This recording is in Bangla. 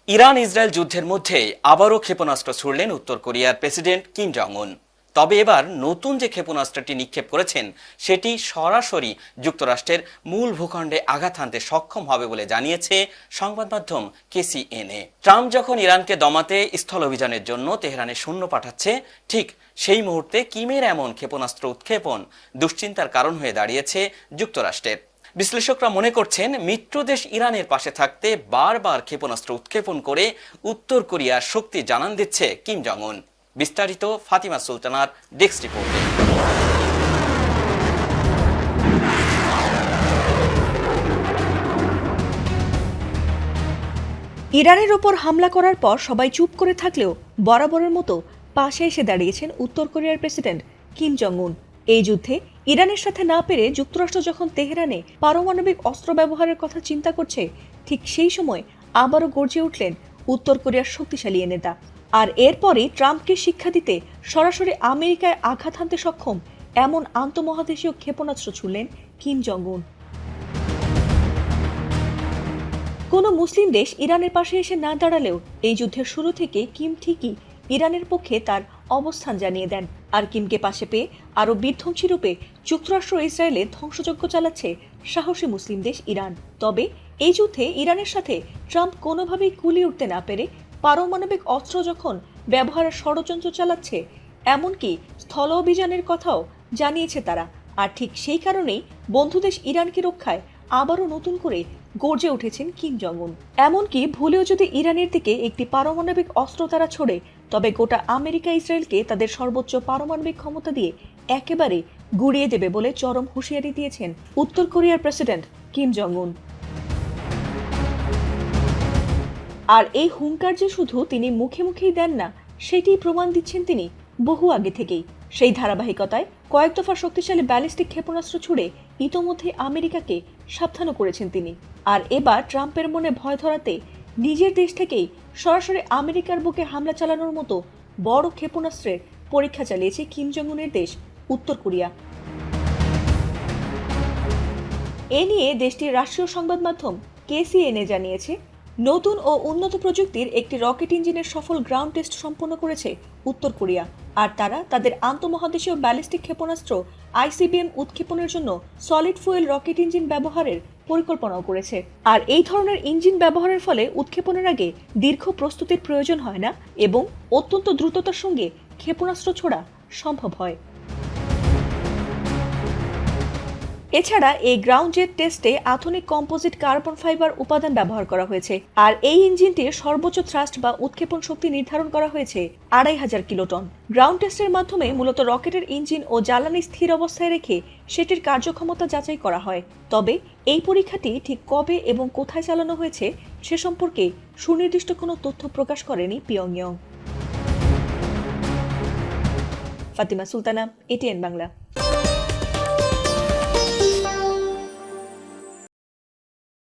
ইরান ইসরায়েল যুদ্ধের মধ্যে আবারও ক্ষেপণাস্ত্র ছুড়লেন উত্তর কোরিয়ার প্রেসিডেন্ট কিম জং উন। তবে এবার নতুন যে ক্ষেপণাস্ত্রটি নিক্ষেপ করেছেন সেটি সরাসরি যুক্তরাষ্ট্রের মূল ভূখণ্ডে আঘাত হানতে সক্ষম হবে বলে জানিয়েছে সংবাদ মাধ্যম KCNA। ট্রাম্প যখন ইরানকে দমাতে স্থল অভিযানের জন্য তেহরানে সৈন্য পাঠাচ্ছে, ঠিক সেই মুহূর্তে কিমের এমন ক্ষেপণাস্ত্র উৎক্ষেপণ দুশ্চিন্তার কারণ হয়ে দাঁড়িয়েছে যুক্তরাষ্ট্রের। বিশ্লেষকরা মনে করছেন, মিত্র দেশ ইরানের পাশে থাকতে বারবার ক্ষেপণাস্ত্র উৎক্ষেপণ করে উত্তর কোরিয়ার শক্তি জানান দিচ্ছে কিম জং উন। বিস্তারিত ফাতিমা সুলতানার ডেস্ক রিপোর্টে। ইরানের ওপর হামলা করার পর সবাই চুপ করে থাকলেও বরাবরের মতো পাশে এসে দাঁড়িয়েছেন উত্তর কোরিয়ার প্রেসিডেন্ট কিম জং উন। এই যুদ্ধে ইরানের সাথে না পেরে যুক্তরাষ্ট্র যখন তেহরানে পারমাণবিক অস্ত্র ব্যবহারের কথা চিন্তা করছে, ঠিক সেই সময় আবারও গর্জে উঠলেন উত্তর কোরিয়ার শক্তিশালী এ নেতা। আর এরপরই ট্রাম্পকে শিক্ষা দিতে সরাসরি আমেরিকায় আঘাত হানতে সক্ষম এমন আন্তঃমহাদেশীয় ক্ষেপণাস্ত্র ছুড়লেন কিম জং উন। কোনো মুসলিম দেশ ইরানের পাশে এসে না দাঁড়ালেও এই যুদ্ধের শুরু থেকে কিম ঠিকই ইরানের পক্ষে তার অবস্থান জানিয়ে দেন। আর কিমকে পাশে পেয়ে আরও বিধ্বংসী রূপে যুক্তরাষ্ট্র ইসরায়েলে ধ্বংসযজ্ঞ চালাচ্ছে সাহসী মুসলিম দেশ ইরান। তবে এই যুদ্ধে ইরানের সাথে ট্রাম্প কোনোভাবেই কুলিয়ে উঠতে না পেরে পারমাণবিক অস্ত্র যখন ব্যবহারের ষড়যন্ত্র চালাচ্ছে, এমনকি স্থল অভিযানের কথাও জানিয়েছে তারা। আর ঠিক সেই কারণেই বন্ধুদেশ ইরানকে রক্ষায় আবারও নতুন করে গর্জে উঠেছেন কিম জং উন। এমনকি ভুলেও যদি ইরানের দিকে একটি পারমাণবিক অস্ত্র তারা ছোড়ে, তবে গোটা আমেরিকা ইসরায়েলকে তাদের সর্বোচ্চ পারমাণবিক ক্ষমতা দিয়ে একেবারে গুড়িয়ে দেবে বলে চরম হুঁশিয়ারি দিয়েছেন উত্তর কোরিয়ার প্রেসিডেন্ট কিম জং উন। আর এই হুঙ্কার যে শুধু তিনি মুখে মুখেই দেন না, সেটিই প্রমাণ দিচ্ছেন তিনি বহু আগে থেকেই। সেই ধারাবাহিকতায় কয়েক দফা শক্তিশালী ব্যালিস্টিক ক্ষেপণাস্ত্র ছুড়ে ইতোমধ্যে আমেরিকাকে সাবধানও করেছেন তিনি। আর এবার ট্রাম্পের মনে ভয় ধরাতে নিজের দেশ থেকেই সরাসরি আমেরিকার বুকে হামলা চালানোর মতো বড় ক্ষেপণাস্ত্রের পরীক্ষা চালিয়েছে কিম জং উনের দেশ উত্তর কোরিয়া। এ নিয়ে দেশটির রাষ্ট্রীয় সংবাদ মাধ্যম KCNA জানিয়েছে, নতুন ও উন্নত প্রযুক্তির একটি রকেট ইঞ্জিনের সফল গ্রাউন্ড টেস্ট সম্পন্ন করেছে উত্তর কোরিয়া। আর তারা তাদের আন্তঃমহাদেশীয় ব্যালিস্টিক ক্ষেপণাস্ত্র ICBM উৎক্ষেপণের জন্য সলিড ফুয়েল রকেট ইঞ্জিন ব্যবহারের পরিকল্পনাও করেছে। আর এই ধরনের ইঞ্জিন ব্যবহারের ফলে উৎক্ষেপণের আগে দীর্ঘ প্রস্তুতির প্রয়োজন হয় না এবং অত্যন্ত দ্রুততার সঙ্গে ক্ষেপণাস্ত্র ছোড়া সম্ভব হয়। এছাড়া এই গ্রাউন্ড জেট টেস্টে আধুনিক কম্পোজিট কার্বন ফাইবার উপাদান ব্যবহার করা হয়েছে। আর এই ইঞ্জিনটির সর্বোচ্চ থ্রাস্ট বা উৎক্ষেপণ শক্তি নির্ধারণ করা হয়েছে 2500 কিলোটন। গ্রাউন্ড টেস্টের মাধ্যমে মূলত রকেটের ইঞ্জিন ও জ্বালানি স্থির অবস্থায় রেখে সেটির কার্যক্ষমতা যাচাই করা হয়। তবে এই পরীক্ষাটি ঠিক কবে এবং কোথায় চালানো হয়েছে সে সম্পর্কে সুনির্দিষ্ট কোনো তথ্য প্রকাশ করেনি পিয়ংইয়ং। ফাতিমা সুলতানা, ATN বাংলা।